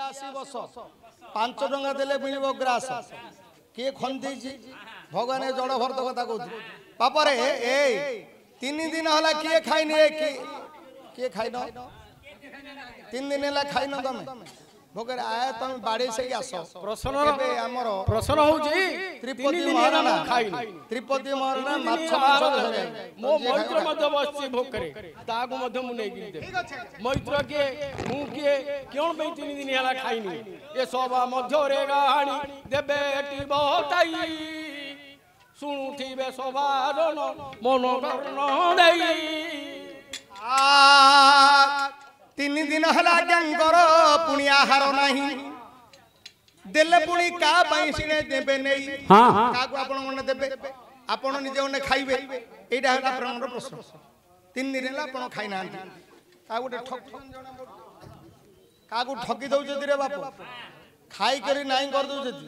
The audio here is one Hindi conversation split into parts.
आसी बस 5 टंका देले मिलिब ग्रास किए खंदी भगवान जड़ भरत कथा कहते पापरे ए 3 दिन हला किए खाइनी किए खाइन 3 दिन हला खाइन तमे भोगर आए तुम बाड़ी से आस प्रश्न होउची त्रिपति महाराणा त्रिपति महाराणा माछ मो मैत्र मध्य बसची भोकरे तागु मध्य मु नै गिरते मैत्र के मु के कोन पे 3 दिन हला खाइनी ए सभा मध्य रे गाणी देबे टी बताई सुनुथिबे सभा जन मन कर्ण देई 3 दिन हला गंगर पुणी आहार नाही देले पुणी का पई सिने देबे नै का को आपण मन देबे आपण निजे ओने खाइबे एटा हला प्रमाण प्रश्न 3 दिन हला आपण खाइ ना का गोटे ठक का को ठकी दउ जदी रे बाप खाइ करी नाही कर दउ जदी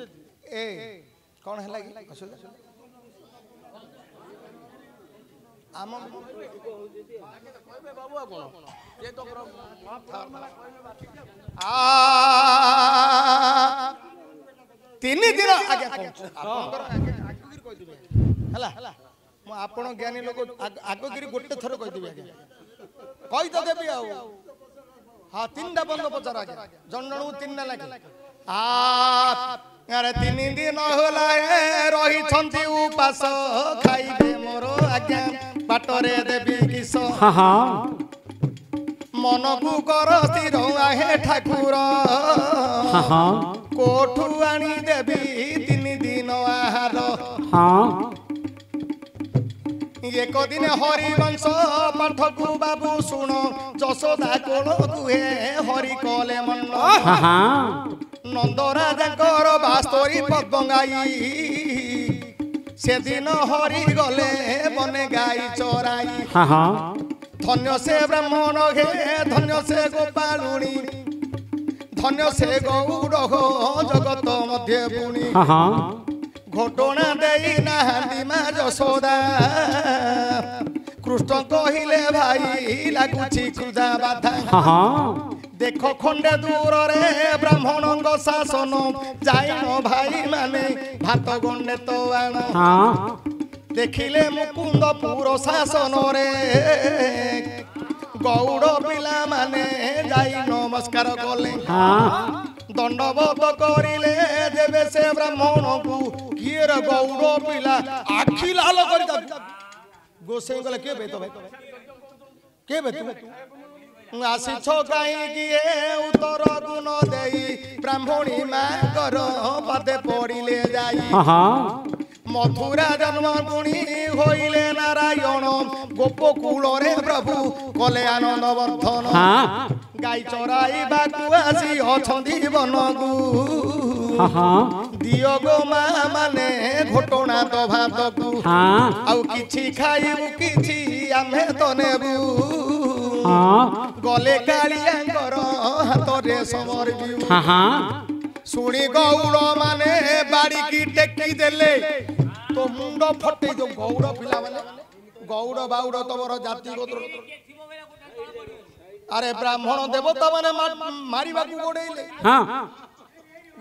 ए कोन हला की असुविधा आम बाबू कोन तीन दिन आगे आपण ज्ञानी लोक आगगिरी गोटे थर कहीदेवी आगे कही तो देवी हाँ 3टा बंद पचार आगे जन जन 3टा लगे अरे 3 दिन होला रही उपास खाइबे मोर आज्ञा बाटरे देवी किस मन को कर स्थिर आहे ठाकुर कोठू आनी देवी 3 दिन आहार एक दिन हरिवंश पाठक बाबू शुण जशोदा कोल कुहे हरि कले मन नंदराजा बास्तरी पद्मगाई से दिन हरि गले बने गाई चराई धन्य से ब्राह्मण हे धन्य से गोपालुणी धन्य से गौड़ हो जगत मध्य पुणी घटना देई नाहांदी मा जशोदा कृष्ण कहिले भाई लागुची क्रुदा बाधा देख खंडे दूर रे ब्राह्मण शासन जाइन भाई माने भात गंडे तो आण देखिले मुकुंद पुर शासन रे गौड़ पिला माने जाई नमस्कार कले दंडवत करिले देवे से ब्राह्मण को किए रे गौड़ पिला आखि लाल कर गोसे गले के बे तो के बे तू आसी छकाई किए उत्तर गुण देई ब्राह्मणी मां कर पदे पड़िले जाई मथुरा जन्मभूमि होइले नारायण गोपकुल रे प्रभु कले आनंद वर्धन गाई चराई बाकु आसी अछंदी बनगु दियो गो मा माने घटना तो भातकु आउ किछि खाइबु किछि आमे तो नेबु गले कालियांगर हाथ रे समर बिउ सुनी गौड़ माने बाड़ी की टेकी देले तो मुंड फटे जो गौड़ पिला माने गौड़ बाउड़ तमर जाति गोत्र अरे ब्राह्मण देवता माने मारी बाकू गोडेले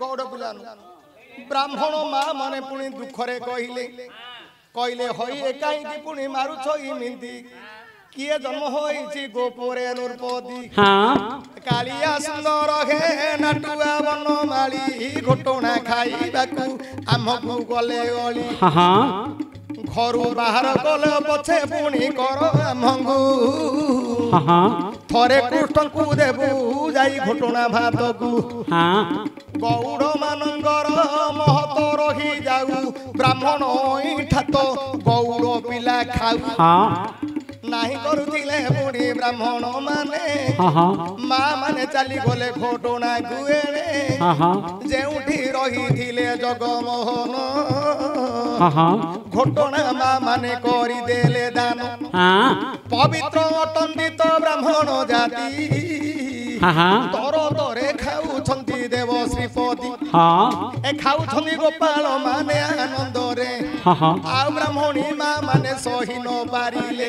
गौड़ पिला ब्राह्मण मा माने पुनी दुख रे कहिले होई एकाई की पुनी मारू छई मिंदी किए जन्म होइछि गोपुरे नृपति कालिया सुंदर हे नाटुआ बनमाली घटना खाइबाकू आमकू गले गली घरू बाहर गले पछे पुणी कर आमकू थरे कृष्ण को देबू जाई घटना भातकू गौड़ मानंगर महत रही जाऊ ब्राह्मण ठात गौड़ पिला खाऊ नाही करुथिले बुढ़ी ब्राह्मण माने माँ माने चली गले घटना गुएरे जेउठी रही थिले जगमोहन घटना माँ माने करी देले दान पवित्र अटंदी तो ब्राह्मण जाति तर तरे खाऊछंती देव श्रीपति ए खाऊछंती गोपाल माने आनंद रे आ ब्राह्मणी माँ माने सही न पारिले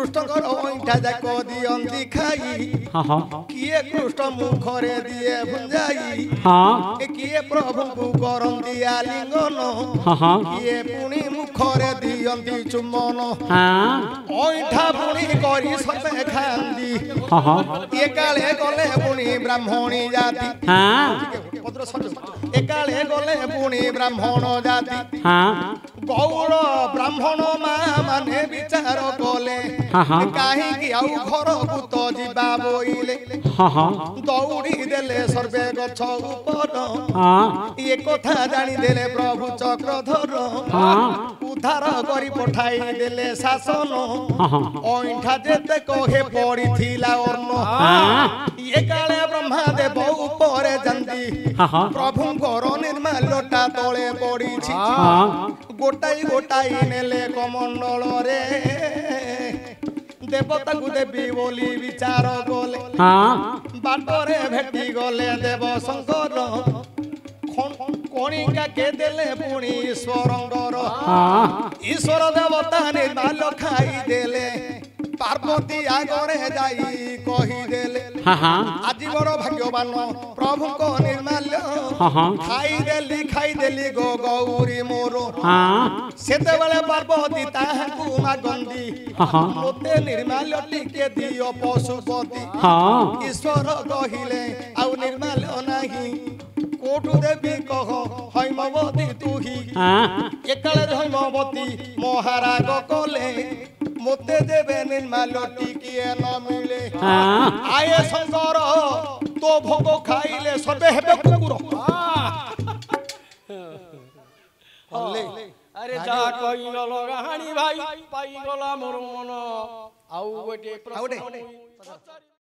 କୃଷ୍ଣଙ୍କର ଅଇଁଠା ଯାକ ଦିଅନ୍ତି ଖାଇ କିଏ କୃଷ୍ଣ ମୁଖରେ ଦିଏ ଭୁଞ୍ଜାଇ କିଏ ପ୍ରଭୁଙ୍କୁ କରନ୍ତି ଆଲିଙ୍ଗନ କିଏ ପୁଣି ମୁଖରେ ଦିଅନ୍ତି ଚୁମ୍ବନ ଅଇଁଠା ପୁଣି କରି ସବେ ଖାଆନ୍ତି ଏକାଳେ ଗଲେ ପୁଣି ବ୍ରାହ୍ମଣୀ ଜାତି ଏକାଳେ ଗଲେ ପୁଣି ବ୍ରାହ୍ମଣ ଜାତି ଗୌଡ଼ ବ୍ରାହ୍ମଣ ମା ମାନେ ବିଚାର କଲେ କାହିଁକି ଆଉ ଘରକୁ ତ ଯିବା ବୋଇଲେ ଦୌଡ଼ି ଦେଲେ ସର୍ବେ ଗଛ ଉପର ଏ କଥା ଜାଣିଦେଲେ ପ୍ରଭୁ ଚକ୍ରଧର ଉଦ୍ଧାର କରି ପଠାଇ ଦେଲେ ଶାସନ ଅଇଁଠା ଯେତେ କହେ ପଡ଼ିଥିଲା ଅର୍ଣ୍ଣ ଏ କାଳେ ବ୍ରହ୍ମାଦେବ ଉପରେ ଯାନ୍ତି ପ୍ରଭୁଙ୍କର ନିର୍ମାଲ୍ୟଟା ତଳେ ପଡ଼ିଛି ଗୋଟାଇ ଗୋଟାଇ ନେଲେ କମଣ୍ଡଳରେ ଦେବତାକୁ ଦେବି ବୋଲି ବିଚାର କଲେ ବାଟରେ ଭେଟି ଗଲେ ଦେବ ଶଙ୍କର କଣିକା କେ ଦେଲେ ପୁଣି ଈଶ୍ୱରଙ୍କର ଈଶ୍ୱର ଦେବତା ନିର୍ମାଲ୍ୟ ଖାଇଦେଲେ ପାର୍ବତୀ ଆଗରେ ଯାଇ କହିଦେଲେ ଆଜି ବଡ଼ ଭାଗ୍ୟବାନ ପ୍ରଭୁଙ୍କ ନିର୍ମାଲ୍ୟ ଖାଇଦେଲି ଗୋ ଗୌରୀ ମୋର ସେତେବେଳେ ପାର୍ବତୀ ତାହାଙ୍କୁ ମାଗନ୍ତି ମୋତେ ନିର୍ମାଲ୍ୟ ଟିକେ ଦିଅ ପଶୁପତି ଈଶ୍ୱର କହିଲେ ଆଉ ନିର୍ମାଲ୍ୟ ନାହିଁ କୋଠୁ ଦେବି କହ ହୈମବତୀ ତୁହି ଏକାଳେ ହୈମବତୀ ମହାରାଗ କଲେ ମୋତେ ଦେବେ ନିର୍ମାଲ୍ୟ ଟିକିଏ ନ ମିଳେ ଆଏ ଶଙ୍କର ତୋ ଭୋଗ ଖାଇଲେ ସବେ ହେବେ କୁକୁର ଆରେ ଯାହା କହିଗଲ ଗାହାଣୀ ଭାଇ ପାଇଗଲା ମୋର ମନ ଆଉ ଗୋଟେ